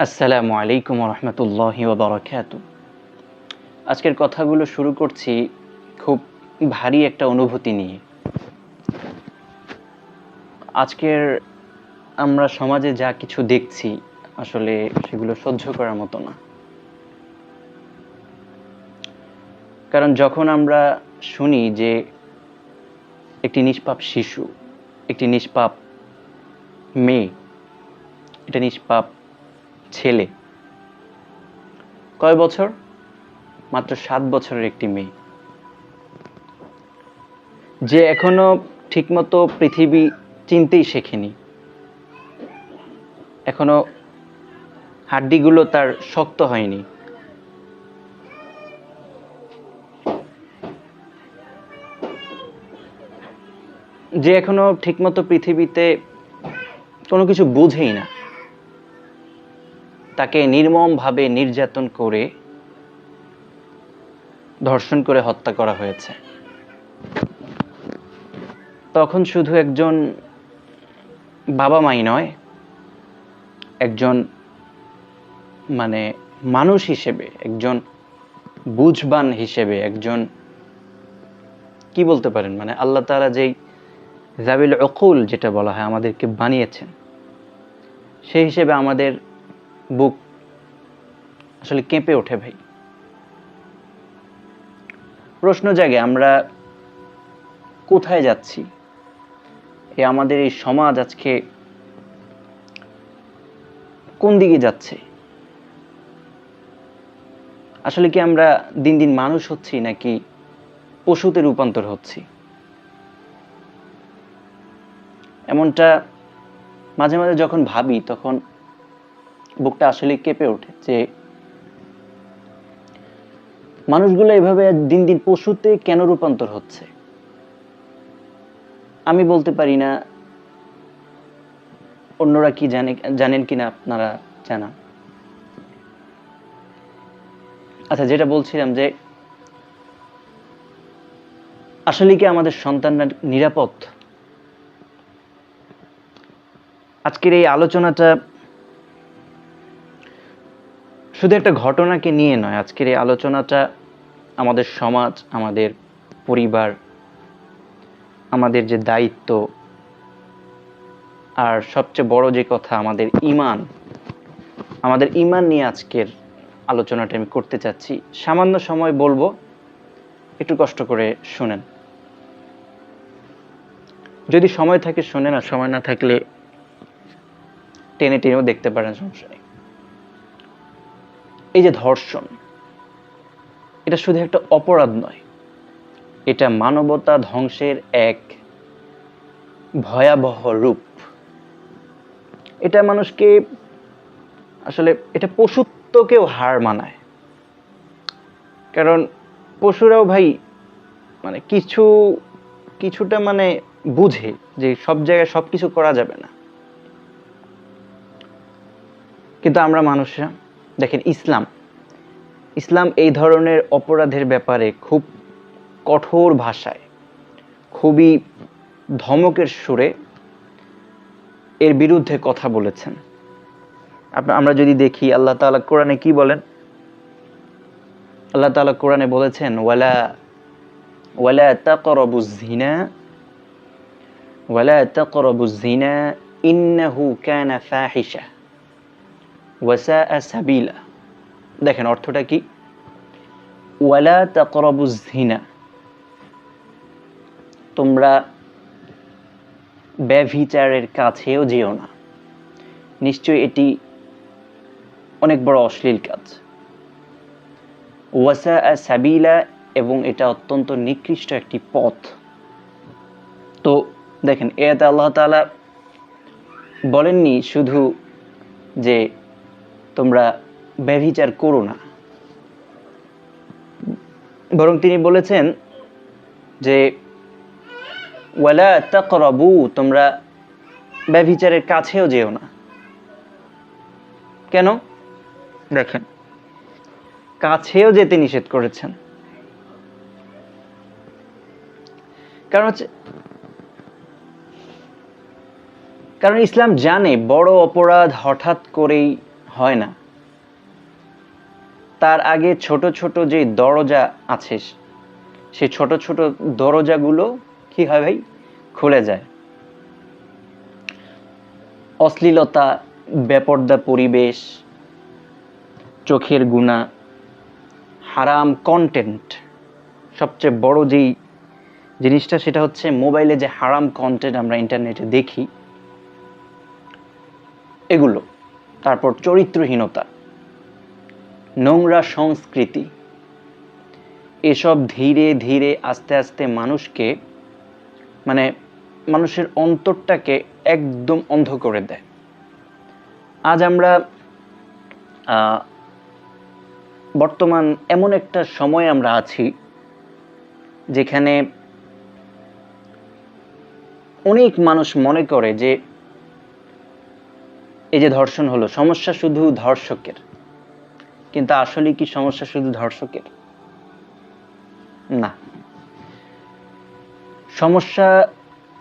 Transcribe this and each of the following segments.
আসসালামু আলাইকুম রহমতুল্লাহি ওয়া বারাকাতু। আজকের কথাগুলো শুরু করছি খুব ভারী একটা অনুভূতি নিয়ে। আজকের আমরা সমাজে যা কিছু দেখছি আসলে সেগুলো সহ্য করার মতো না। কারণ যখন আমরা শুনি যে একটি নিষ্পাপ শিশু, একটি নিষ্পাপ মেয়ে, একটা নিষ্পাপ ছেলে, কয় বছর? মাত্র 7 বছরের একটি মেয়ে, যে এখনো ঠিকমতো পৃথিবী চিনতেই শেখেনি, এখনো হাড্ডিগুলো তার শক্ত হয়নি, যে এখনো ঠিকমতো পৃথিবীতে কোনো কিছু বুঝেই না, তাকে নির্মমভাবে নির্যাতন করে ধর্ষণ করে হত্যা করা হয়েছে। তখন শুধু একজন বাবা মাই নয়, একজন মানুষ হিসেবে, একজন বুঝবান হিসেবে, একজন কি বলতে পারেন আল্লাহ তাআলা যেই যাবিল উকুল যেটা বলা হয় আমাদেরকে বানিয়েছেন, সেই হিসেবে আমাদের বুক আসলে কেঁপে ওঠে ভাই। প্রশ্ন জাগে আমরা কোথায় যাচ্ছি? আমাদের এই সমাজ আজকে কোন দিকে যাচ্ছে? আসলে কি আমরা দিন দিন মানুষ হচ্ছি নাকি পশুতে রূপান্তর হচ্ছি? এমনটা মাঝে মাঝে যখন ভাবি তখন বুকটা আসলে কেঁপে ওঠে যে মানুষগুলো এভাবে দিন দিন পশুতে কেন রূপান্তর হচ্ছে। আমি বলতে পারি না, অন্যরা কি জানেন কিনা আপনারা জানান। আচ্ছা, যেটা বলছিলাম যে আসলে কি আমাদের সন্তানরা নিরাপদ? আজকের এই আলোচনাটা শুধু একটা ঘটনাকে নিয়ে নয়, আজকের এই আলোচনাটা আমাদের সমাজ, আমাদের পরিবার, আমাদের যে দায়িত্ব, আর সবচেয়ে বড় যে কথা আমাদের ঈমান নিয়ে আজকের আলোচনাটা আমি করতে চাচ্ছি। সামান্য সময় বলবো, একটু কষ্ট করে শুনেন। যদি সময় থাকে শুনেন, আর সময় না থাকলে টেনে টেনেও দেখতে পারেন, সমস্যা নেই। এই যে ধর্ষণ, এটা শুধু একটা অপরাধ নয়, এটা মানবতা ধ্বংসের এক ভয়াবহ রূপ। এটা মানুষকে আসলে এটা পশুত্বকেও হার মানায়। কারণ পশুরাও ভাই কিছুটা বুঝে যে সব জায়গায় সবকিছু করা যাবে না। কিন্তু আমরা মানুষরা দেখেন, ইসলাম এই ধরনের অপরাধের ব্যাপারে খুব কঠোর ভাষায়, খুবই ধমকের সুরে এর বিরুদ্ধে কথা বলেছেন। আমরা যদি দেখি আল্লাহ তাআলা কোরআনে কি বলেন। আল্লাহ তাআলা কোরআনে বলেছেন, ওয়ালা তাকরাবুজ জিনা ইন্নাহু কানা ফাহিশা ওয়া সাআ সাবিলা। দেখেন অর্থটা কি? ওয়ালা তাকরাবুজ জিনা, তোমরা ব্যভিচারের কাছেও যেও না, নিশ্চয়ই এটি অনেক বড় অশ্লীল কাজ। ওয়া সাআ সাবিলা, এবং এটা অত্যন্ত নিকৃষ্ট একটি পথ। তো দেখেন, এতে আল্লাহ তাআলা বলেননি শুধু যে তোমরা ব্যভিচার করো না, বরং তিনি বলেছেন যে ওয়ালা তাকরাবু, তোমরা ব্যভিচারের কাছেও যেও না। কেন? দেখেন, কাছেও যেতে নিষেধ করেছেন। কারণ ইসলাম জানে বড় অপরাধ হঠাৎ করেই হয় না। তার আগে ছোট ছোট যে দরজা আছে, সেই ছোট ছোট দরজাগুলো কি হয় ভাই, খুলে যায়। অশ্লীলতা, বেপর্দা পরিবেশ, চোখের গুণা, হারাম কন্টেন্ট, সবচেয়ে বড় যেই জিনিসটা সেটা হচ্ছে মোবাইলে যে হারাম কন্টেন্ট আমরা ইন্টারনেটে দেখি এগুলো। তারপর চরিত্রহীনতা, নোংরা সংস্কৃতি, এসব ধীরে ধীরে আস্তে আস্তে মানুষকে মানে মানুষের অন্তরটাকে একদম অন্ধ করে দেয়। আজ আমরা বর্তমান এমন একটা সময় আমরা আছি যেখানে অনেক মানুষ মনে করে যে এই যে ধর্ষণ হলো, সমস্যা শুধু ধর্ষকের। কিন্তু আসলে কি সমস্যা শুধু ধর্ষকের? না, সমস্যা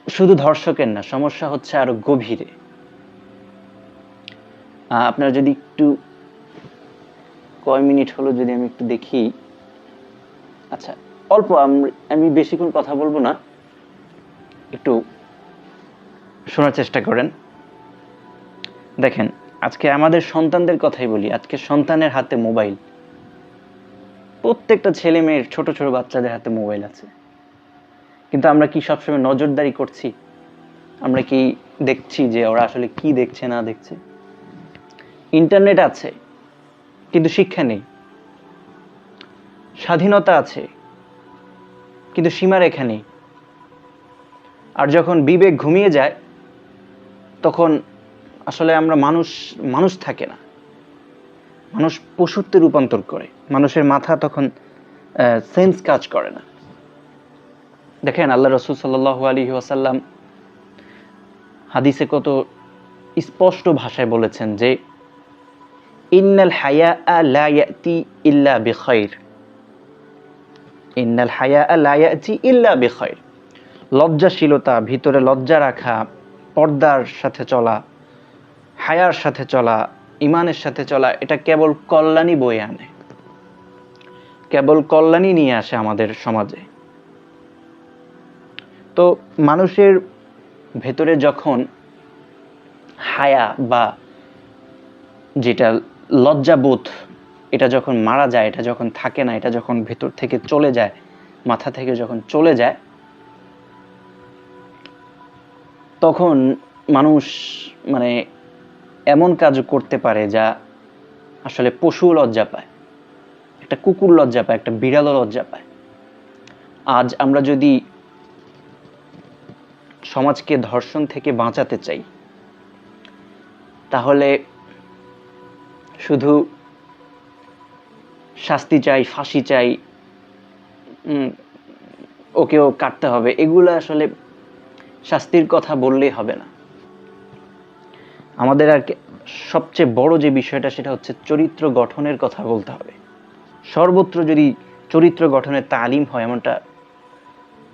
শুধু ধর্ষকের না, সমস্যা হচ্ছে আরো গভীরে। আপনারা যদি একটু কয় মিনিট হলো যদি আমি একটু দেখি। আচ্ছা, অল্প, আমি বেশিক্ষণ কথা বলবো না, একটু শোনার চেষ্টা করেন। দেখেন, আজকে আমাদের সন্তানদের কথাই বলি। আজকে সন্তানের হাতে মোবাইল, প্রত্যেকটা ছেলে মেয়ের, ছোট ছোট বাচ্চাদের হাতে মোবাইল আছে। কিন্তু আমরা কি সবসময় নজরদারি করছি? আমরা কি দেখছি যে ওরা আসলে কি দেখছে না দেখছে? ইন্টারনেট আছে কিন্তু শিক্ষা নেই, স্বাধীনতা আছে কিন্তু সীমারেখা নেই। আর যখন বিবেক ঘুমিয়ে যায় তখন আসলে আমরা মানুষ থাকে না, মানুষ পশুত্বে রূপান্তর করে। মানুষের মাথা তখন সেন্স কাজ করে না। দেখেন, আল্লাহ রাসূল সাল্লাল্লাহু আলাইহি ওয়াসাল্লাম হাদিসে কত স্পষ্ট ভাষায় বলেছেন যে ইন্নাল হায়া লা ইয়াতি ইল্লা বিখাইর, ইন্নাল হায়া লা ইয়াতি ইল্লা বিখাইর। লজ্জাশীলতা, ভিতরে লজ্জা রাখা, পর্দার সাথে চলা, হায়ার সাথে চলা, ইমানের সাথে চলা, এটা কেবল কল্যাণই বয়ে আনে, কেবল কল্যাণই নিয়ে আসে আমাদের সমাজে। তো মানুষের ভেতরে যখন হায়া বা যেটা লজ্জাবোধ, এটা যখন মারা যায়, এটা যখন থাকে না, এটা যখন ভেতর থেকে চলে যায়, মাথা থেকে যখন চলে যায়, তখন মানুষ মানে এমন কাজ করতে পারে যা আসলে পশু লজ্জা পায়, একটা কুকুর লজ্জা পায়, একটা বিড়ালও লজ্জা পায়। আজ আমরা যদি সমাজকে ধর্ষণ থেকে বাঁচাতে চাই তাহলে শুধু শাস্তি চাই, ফাঁসি চাই, ওকেও কাটতে হবে, এগুলো আসলে শাস্তির কথা বললেই হবে না। আমাদের আর সবচেয়ে বড় যে বিষয়টা সেটা হচ্ছে চরিত্র গঠনের কথা বলতে হবে। সর্বত্র যদি চরিত্র গঠনের তালিম হয়, এমনটা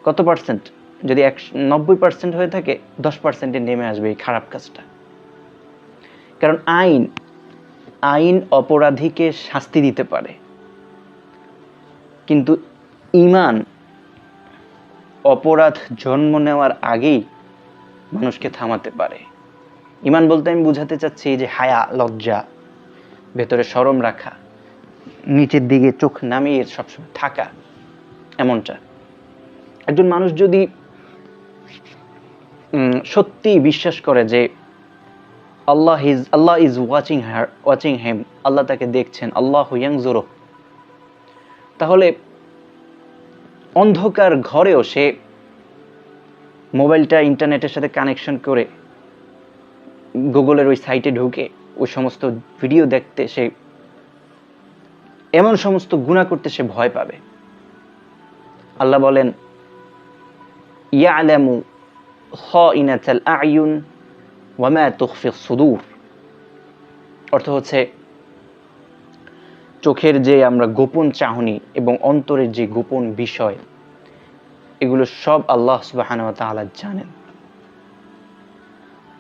কত পার্সেন্ট, যদি 90% হয়ে থাকে, 10%-এ নেমে আসবে এই খারাপ কাজটা। কারণ আইন অপরাধীকে শাস্তি দিতে পারে, কিন্তু ঈমান অপরাধ জন্ম নেওয়ার আগেই মানুষকে থামাতে পারে। ঈমান বলতে আমি বুঝাতে চাচ্ছি যে হায়া, লজ্জা, ভেতরে শরম রাখা, নিচের দিকে চোখ নামিয়ে সবসময় থাকা, এমনটা। একজন মানুষ যদি সত্যি বিশ্বাস করে যে আল্লাহ ইজ ওয়াচিং হিম, আল্লাহ তাকে দেখছেন, আল্লাহু ইয়ানজুরু, তাহলে অন্ধকার ঘরেও সে মোবাইলটা ইন্টারনেটের সাথে কানেকশন করে গুগলের ওই সাইটে ঢুকে ওই সমস্ত ভিডিও দেখতে, সে এমন সমস্ত গুনাহ করতে সে ভয় পাবে। আল্লাহ বলেন ইয়ালামু খাইনাতাল আয়ুন ওয়া মা তুখফিস সুদূর, অর্থ হচ্ছে চোখের যে আমরা গোপন চাহনি এবং অন্তরের যে গোপন বিষয়, এগুলো সব আল্লাহ সুবহানাহু ওয়া তাআলা জানেন।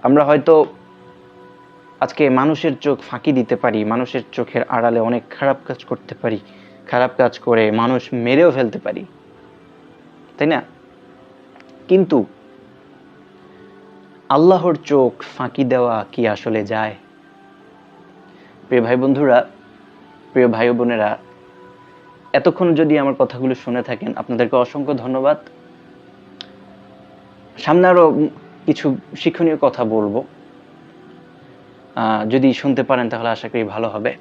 আমরা হয়তো আজকে মানুষের চোখ ফাঁকি দিতে পারি, মানুষের চোখের আড়ালে অনেক খারাপ কাজ করতে পারি, খারাপ কাজ করে মানুষ মেরেও ফেলতে পারি, তাই না? কিন্তু আল্লাহর চোখ ফাঁকি দেওয়া কি আসলে যায়? প্রিয় ভাই বন্ধুরা, প্রিয় ভাই বোনেরা, এতক্ষণ যদি আমার কথাগুলো শুনে থাকেন, আপনাদেরকে অসংখ্য ধন্যবাদ। সামনে আরো কিছু শিক্ষণীয় কথা বলবো, যদি শুনতে পারেন তাহলে আশা করি ভালো হবে।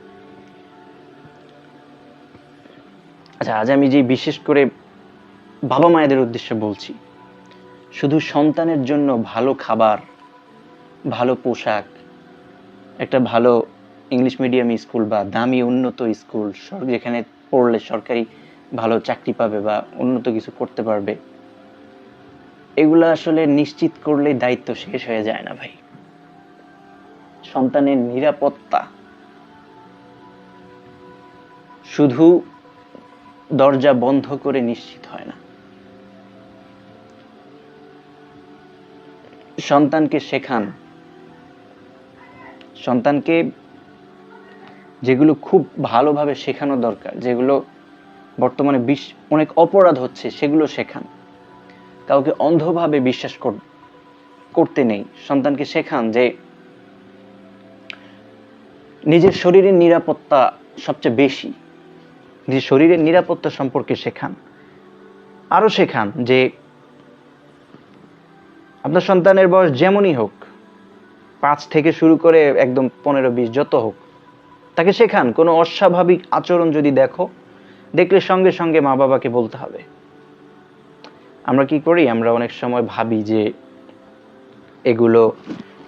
আচ্ছা, আজ আমি যে বিশেষ করে বাবা মায়েদের উদ্দেশ্যে বলছি, শুধু সন্তানের জন্য ভালো খাবার, ভালো পোশাক, একটা ভালো ইংলিশ মিডিয়াম স্কুল বা দামি উন্নত স্কুল যেখানে পড়লে সরকারি ভালো চাকরি পাবে বা উন্নত কিছু করতে পারবে, এগুলো আসলে নিশ্চিত করলে দায়িত্ব শেষ হয়ে যায় না ভাই। সন্তানের নিরাপত্তা শুধু দরজা বন্ধ করে নিশ্চিত হয় না। সন্তানকে শেখান, সন্তানকে যেগুলো খুব ভালোভাবে শেখানো দরকার, যেগুলো বর্তমানে অনেক অপরাধ হচ্ছে, সেগুলো শেখান। কাউকে অন্ধভাবে বিশ্বাস করতে নেই। সন্তানকে শেখান যে নিজের শরীরের নিরাপত্তা সবচেয়ে বেশি, নিজের শরীরের নিরাপত্তা সম্পর্কে শেখান। আরো শেখান যে আপনার সন্তানের বয়স যেমনই হোক, 5 থেকে শুরু করে একদম 15-20 যত হোক, তাকে শেখান কোনো অস্বাভাবিক আচরণ যদি দেখলে সঙ্গে সঙ্গে মা বাবাকে বলতে হবে। আমরা কি করি, আমরা অনেক সময় ভাবি যে এগুলো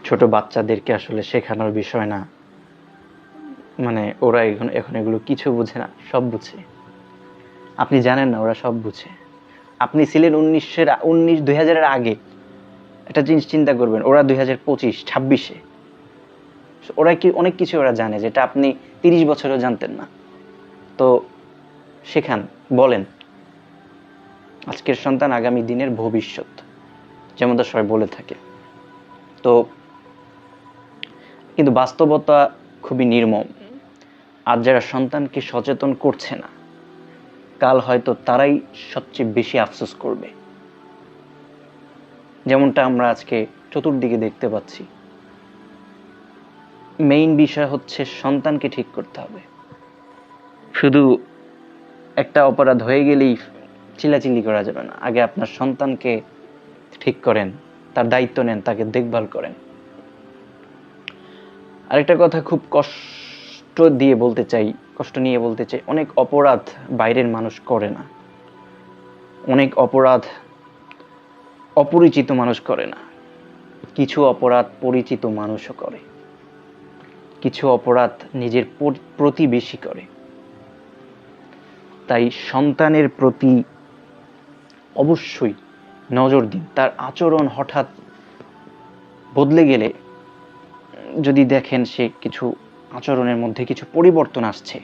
ছোট বাচ্চাদেরকে আসলে শেখানোর বিষয় না, মানে ওরা এখন এগুলো কিছু বুঝে না, সব বুঝে। আপনি জানেন না ওরা সব বুঝে। আপনি ছিলেন 2000-এর আগে, একটা জিনিস চিন্তা করবেন, ওরা 2025-26-এ, ওরা কি অনেক কিছু ওরা জানে যেটা আপনি 30 বছরেও জানতেন না। তো শেখান, বলেন আজকের সন্তান আগামী দিনের ভবিষ্যৎ, যেমনটা সবাই বলে থাকে। তো কিন্তু বাস্তবতা খুবই নির্মম। আজ যারা সন্তানকে সচেতন করছে না, কাল হয়তো তারাই সবচেয়ে বেশি আফসোস করবে, যেমনটা আমরা আজকে চতুর্দিকে দেখতে পাচ্ছি। মেইন বিষয় হচ্ছে সন্তানকে ঠিক করতে হবে। শুধু একটা অপরাধ হয়ে গেলেই চিল্লাচিল্লি করা যাবে না। আগে আপনার সন্তানকে ঠিক করেন, তার দায়িত্ব নেন, তাকে দেখভাল করেন। আরেকটা কথা খুব কষ্ট নিয়ে বলতে চাই, অনেক অপরাধ বাইরের মানুষ করে না, অনেক অপরাধ অপরিচিত মানুষ করে না, কিছু অপরাধ পরিচিত মানুষও করে, কিছু অপরাধ নিজের প্রতিবেশী করে। তাই সন্তানের প্রতি অবশ্যই নজর দিন। তার আচরণ হঠাৎ বদলে গেলে যদি দেখেন সে কিছু আচরণের মধ্যে কিছু পরিবর্তন আসছে,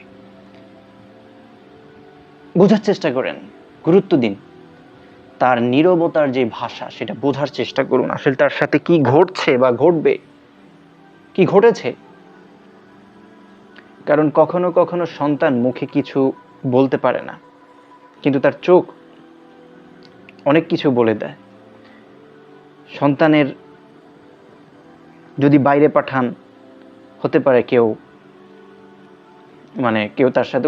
বোঝার চেষ্টা করেন, গুরুত্ব দিন। তার নীরবতার যে ভাষা, সেটা বোঝার চেষ্টা করুন। আসলে তার সাথে কি ঘটছে বা ঘটবে, কি ঘটেছে। কারণ কখনো কখনো সন্তান মুখে কিছু বলতে পারে না, কিন্তু তার চোখ অনেক কিছু বলে দেয়। সন্তানের যদি বাইরে পাঠান, হতে পারে কেউ তার সাথে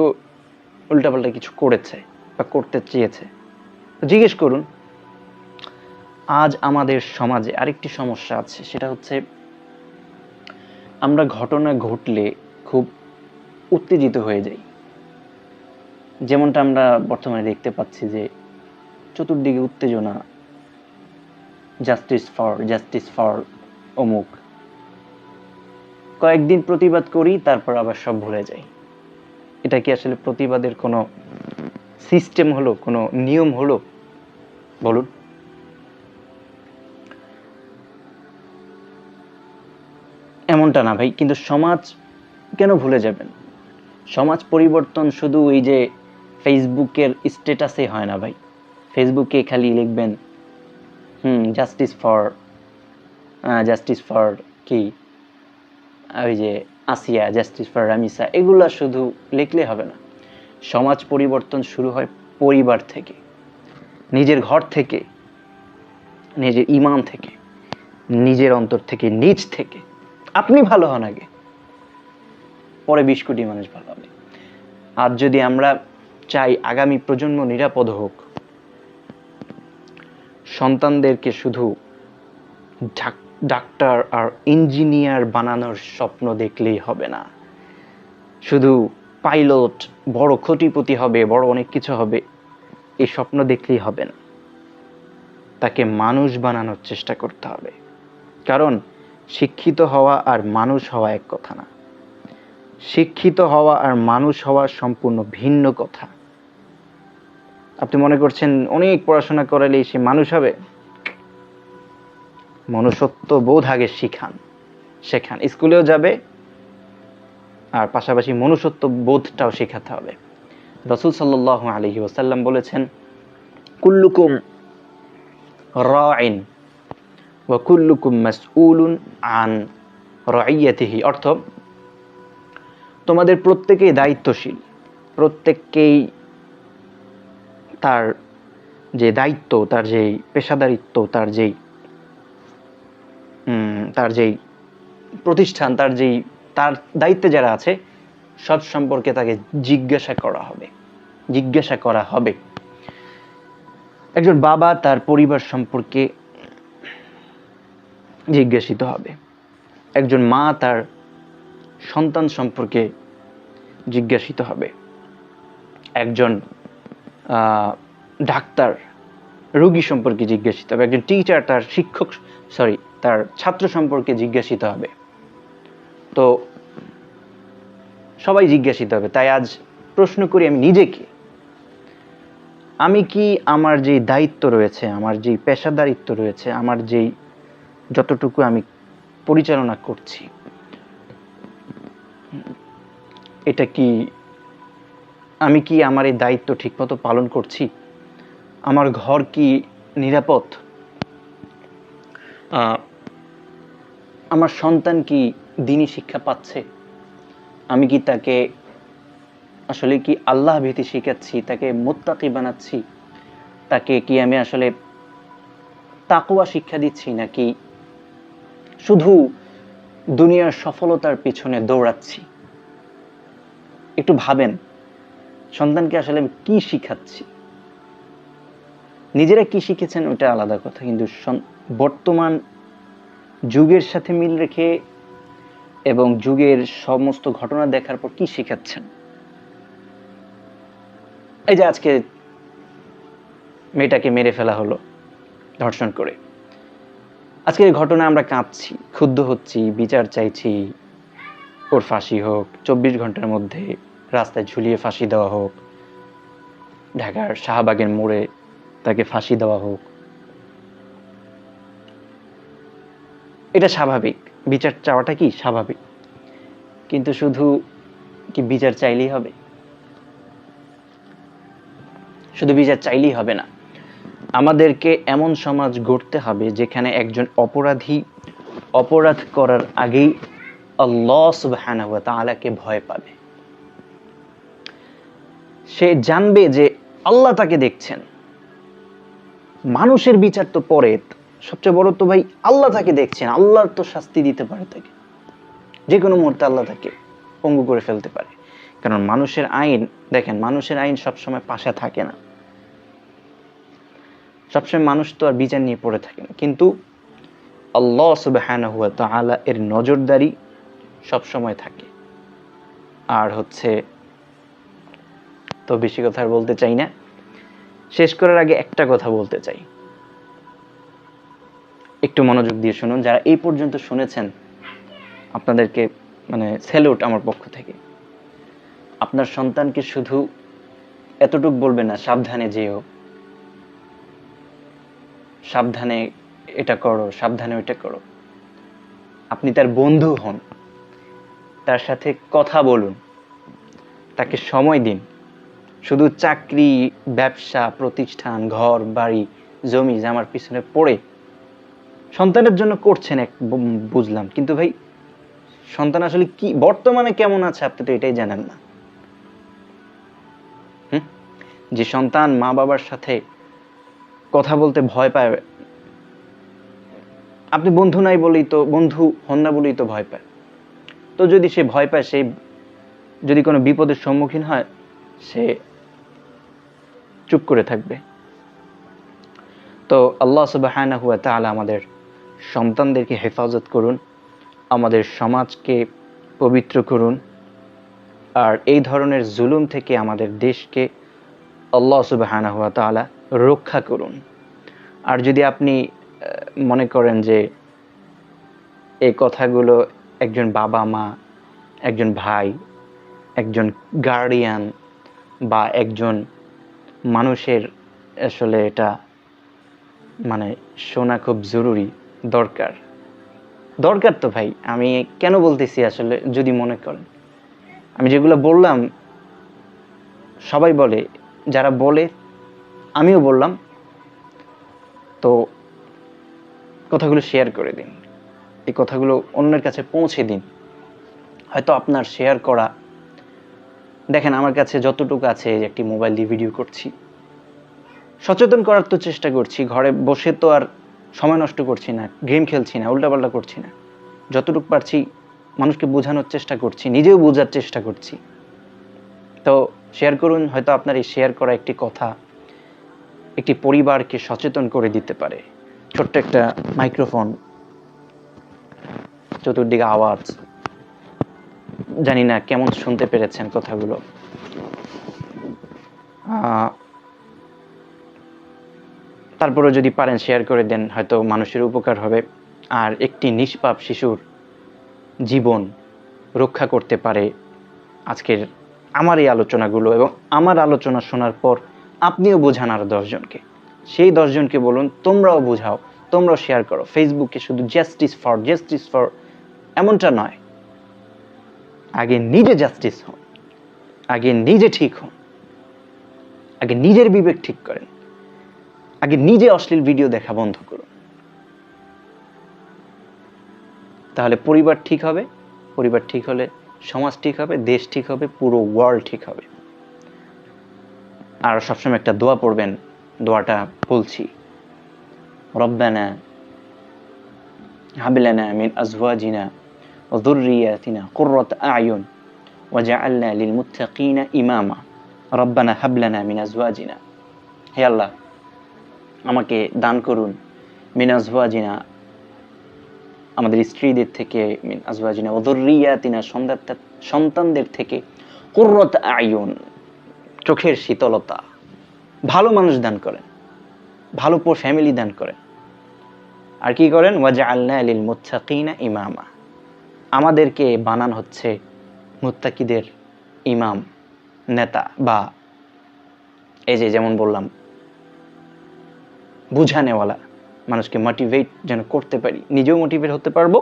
উল্টাপাল্টা কিছু করেছে বা করতে চেয়েছে, জিজ্ঞেস করুন। আজ আমাদের সমাজে আরেকটি সমস্যা আছে, সেটা হচ্ছে আমরা ঘটনা ঘটলে খুব উত্তেজিত হয়ে যাই। যেমনটা আমরা বর্তমানে দেখতে পাচ্ছি যে চতুর্দিকে উত্তেজনা, জাস্টিস ফর অমুক। কয়েকদিন প্রতিবাদ করি, তারপর আবার সব ভুলে যাই। এটা কি আসলে প্রতিবাদের কোনো সিস্টেম হলো, কোনো নিয়ম হলো? বলুন। এমনটা না ভাই। কিন্তু সমাজ কেন ভুলে যাবেন? সমাজ পরিবর্তন শুধু ওই যে ফেসবুকের স্ট্যাটাসে হয় না ভাই। ফেসবুকে খালি লিখবেন জাস্টিস ফর কি ওই যে আসিয়া, জাস্টিস ফর রামিসা, এগুলা শুধু লিখলে হবে না। সমাজ পরিবর্তন শুরু হয় পরিবার থেকে, নিজের ঘর থেকে, নিজের ইমান থেকে, নিজের অন্তর থেকে, নিজ থেকে। আপনি ভালো হন আগে, পরে 20 কোটি মানুষ ভালো হবে। আর যদি আমরা চাই আগামী প্রজন্ম নিরাপদ হোক, সন্তানদেরকে শুধু ডাক্তার আর ইঞ্জিনিয়ার বানানোর স্বপ্ন দেখলেই হবে না, শুধু পাইলট, বড় কোটিপতি হবে, বড় অনেক কিছু হবে, এই স্বপ্ন দেখলেই হবে না। তাকে মানুষ বানানোর চেষ্টা করতে হবে। কারণ শিক্ষিত হওয়া আর মানুষ হওয়া এক কথা না। শিক্ষিত হওয়া আর মানুষ হওয়া সম্পূর্ণ ভিন্ন কথা। আপনি মনে করছেন অনেক পড়াশোনা করালেই সে মানুষ হবে? মনুষ্যত্ব বোধ আগে শেখান। স্কুলেও যাবে আর পাশাপাশি মনুষ্যত্ব বোধটাও শেখাতে হবে। রাসূল সাল্লাল্লাহু আলাইহি ওয়াসাল্লাম বলেছেন, কুল্লুকুম রাইন ওয়া কুল্লুকুম মাসউলুন আন রাইয়াতিহি। অর্থ, তোমাদের প্রত্যেকেই দায়িত্বশীল, প্রত্যেককেই তার যে দায়িত্ব, তার যেই পেশাদারিত্ব, তার যেই প্রতিষ্ঠান, তার দায়িত্বে যারা আছে সব সম্পর্কে তাকে জিজ্ঞাসা করা হবে। একজন বাবা তার পরিবার সম্পর্কে জিজ্ঞাসিত হবে, একজন মা তার সন্তান সম্পর্কে জিজ্ঞাসিত হবে, একজন ডাক্তার রোগী সম্পর্কে জিজ্ঞাসিত হবে, একজন টিচার তার ছাত্র সম্পর্কে জিজ্ঞাসিত হবে। তো সবাই জিজ্ঞাসিত হবে। তাই আজ প্রশ্ন করি আমি নিজেকে, আমি কি আমার যে দায়িত্ব রয়েছে, আমার যে পেশাদারিত্ব রয়েছে, আমার যেই যতটুকু আমি পরিচালনা করছি, এটা কি আমি কি আমার এই দায়িত্ব ঠিকমতো পালন করছি? আমার ঘর কি নিরাপদ? আমার সন্তান কি দ্বীনি শিক্ষা পাচ্ছে? আমি কি তাকে আসলে কি আল্লাহ ভীতি শিখাচ্ছি, তাকে মুত্তাকি বানাচ্ছি? তাকে কি আমি আসলে তাকওয়া শিক্ষা দিচ্ছি, নাকি শুধু দুনিয়ার সফলতার পিছনে দৌড়াচ্ছি? একটু ভাবেন, সন্তানকে আসলে আমি কি শিখাচ্ছি? নিজেরা কি শিখেছেন ওটা আলাদা কথা, কিন্তু বর্তমান যুগের সাথে মিল রেখে এবং যুগের সমস্ত ঘটনা দেখার পর কি শিখাচ্ছেন? এই যে আজকে মেয়েটাকে মেরে ফেলা হলো ধর্ষণ করে, আজকের ঘটনা আমরা কাঁদছি, ক্ষুব্ধ হচ্ছি, বিচার চাইছি, ওর ফাঁসি হোক, 24 ঘন্টার মধ্যে রাস্তায় ঝুলিয়ে ফাঁসি দেওয়া হোক, ঢাকার শাহবাগের মোড়ে তাকে ফাঁসি দেওয়া হোক। এটা স্বাভাবিক, বিচার চাওয়াটা কি স্বাভাবিক, কিন্তু শুধু কি বিচার চাইলেই হবে? শুধু বিচার চাইলেই হবে না, আমাদেরকে এমন সমাজ গড়তে হবে যেখানে একজন অপরাধী অপরাধ করার আগেই আল্লাহ সুবহানাহু ওয়া তাআলাকে ভয় পাবে। সে জানবে যে আল্লাহ তাকে দেখছেন। মানুষের বিচার তো পরে, সবচেয়ে বড় তো ভাই আল্লাহ তাকে দেখছেন। আল্লাহর তো শাস্তি দিতে পারে তাকে, যে কোনো মুহূর্তে আল্লাহ তাকে পঙ্গু করে ফেলতে পারে। কারণ মানুষের আইন, দেখেন, মানুষের আইন সবসময় পাশে থাকে না, সবসময় মানুষ তো আর বিচার নিয়ে পড়ে থাকে না, কিন্তু আল্লাহ সুবহানাহু ওয়া তাআলা এর নজরদারি সবসময় থাকে। আর হচ্ছে, তো বেশি কথা আর বলতে চাই না, শেষ করার আগে একটা কথা বলতে চাই, একটু মনোযোগ দিয়ে শুনুন। যারা এই পর্যন্ত শুনেছেন আপনাদেরকে স্যালুট আমার পক্ষ থেকে। আপনার সন্তানকে শুধু এতটুক বলবেন না, সাবধানে যেও, সাবধানে এটা করো, সাবধানে ওইটা করো। আপনি তার বন্ধু হন, তার সাথে কথা বলুন, তাকে সময় দিন। শুধু চাকরি, ব্যবসা, প্রতিষ্ঠান, ঘর বাড়ি, জমি জামার পিছনে পড়ে সন্তানের জন্য করছেন বুঝলাম, কিন্তু ভাই সন্তান আসলে কি বর্তমানে কেমন আছে আপনি তো এটাই জানেন না। যে সন্তান মা বাবার সাথে কথা বলতে ভয় পায়, আপনি বন্ধু নাই বলেই তো, বন্ধু হন না বলেই তো ভয় পায়। তো যদি সে ভয় পায়, সে যদি কোনো বিপদের সম্মুখীন হয়, সে চুপ করে থাকবে। তো আল্লাহ সুবহানাহু ওয়া তাআলা আমাদের সন্তানদেরকে হেফাজত করুন, আমাদের সমাজকে পবিত্র করুন, আর এই ধরনের জুলুম থেকে আমাদের দেশকে আল্লাহ সুবহানাহু ওয়া তাআলা রক্ষা করুন। আর যদি আপনি মনে করেন যে এই কথাগুলো একজন বাবা মা, একজন ভাই, একজন গার্ডিয়ান বা একজন মানুষের আসলে এটা মানে শোনা খুব জরুরি, দরকার তো ভাই, আমি কেন বলতেছি আসলে, যদি মনে করেন আমি যেগুলো বললাম সবাই বলে, যারা বলে আমিও বললাম, তো কথাগুলো শেয়ার করে দিন, এই কথাগুলো অন্যের কাছে পৌঁছে দিন। হয়তো আপনার শেয়ার করা, দেখেন আমার কাছে যতটুকু আছে, একটি মোবাইল দিয়ে ভিডিও করছি, সচেতন করার তো চেষ্টা করছি, ঘরে বসে তো আর সময় নষ্ট করছি না, গেম খেলছি না, উল্টাপাল্টা করছি না, যতটুকু পারছি মানুষকে বোঝানোর চেষ্টা করছি, নিজেও বোঝার চেষ্টা করছি। তো শেয়ার করুন, হয়তো আপনার এই শেয়ার করা একটি কথা একটি পরিবারকে সচেতন করে দিতে পারে। ছোট্ট একটা মাইক্রোফোন, চতুর্দিকে আওয়াজ, জানি না কেমন শুনতে পেরেছেন কথাগুলো। তারপরে যদি পারেন শেয়ার করে দেন, হয়তো মানুষের উপকার হবে, আর একটি নিষ্পাপ শিশুর জীবন রক্ষা করতে পারে আজকের আমার এই আলোচনাগুলো। এবং আমার আলোচনা শোনার পর আপনিও বোঝান আর 10 জনকে, সেই 10 জনকে বলুন তোমরাও বোঝাও, তোমরাও শেয়ার করো। ফেসবুকে শুধু জাস্টিস ফর এমনটা নয়, আগে নিজে জাস্টিস হন, আগে নিজে ঠিক হন, আগে নিজের বিবেক ঠিক করেন, আগে নিজে অশ্লীল ভিডিও দেখা বন্ধ করুন। তাহলে পরিবার ঠিক হবে, পরিবার ঠিক হলে সমাজ ঠিক হবে, দেশ ঠিক হবে, পুরো ওয়ার্ল্ড ঠিক হবে। আর সবসময় একটা দোয়া পড়বেন, দোয়াটা বলছি, রব্বানা হাব লানা মিন আজওয়াজিনা ওয়া যুররিয়াতিনা কুররাতা আ'য়ুন ওয়াজআলনা লিল মুত্তাকিনা ইমামা। রব্বানা হাব লানা মিন আজওয়াজিনা, হে আল্লাহ আমাকে দান করুন, মিন আজওয়াজিনা আমাদের স্ত্রীদের থেকে, মিন আজওয়াজিনা ওয়া যুররিয়াতিনা সন্তানদের থেকে, কুররাতা আ'য়ুন চোখের শীতলতা, ভালো মানুষ দান করেন, ভালো ফ্যামিলি দান করেন। আর কি করেন, ওয়াজআলনা লিল মুত্তাকিনা ইমামা, আমাদেরকে বানান হচ্ছে মুত্তাকিদের ইমাম, নেতা, বা এই যে যেমন বললাম বুঝানেওয়ালা, মানুষকে মোটিভেট যেন করতে পারি, নিজেও মোটিভেট হতে পারবো,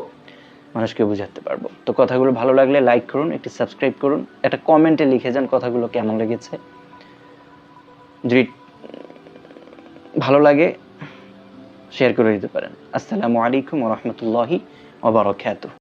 মানুষকে বুঝাতে পারবো। তো কথাগুলো ভালো লাগলে লাইক করুন, একটি সাবস্ক্রাইব করুন, একটা কমেন্টে লিখে যান কথাগুলো কেমন লেগেছে। যদি ভালো লাগে শেয়ার করে দিতে পারেন। আসসালামু আলাইকুম ওয়া রাহমাতুল্লাহি ওয়া বারাকাতুহু।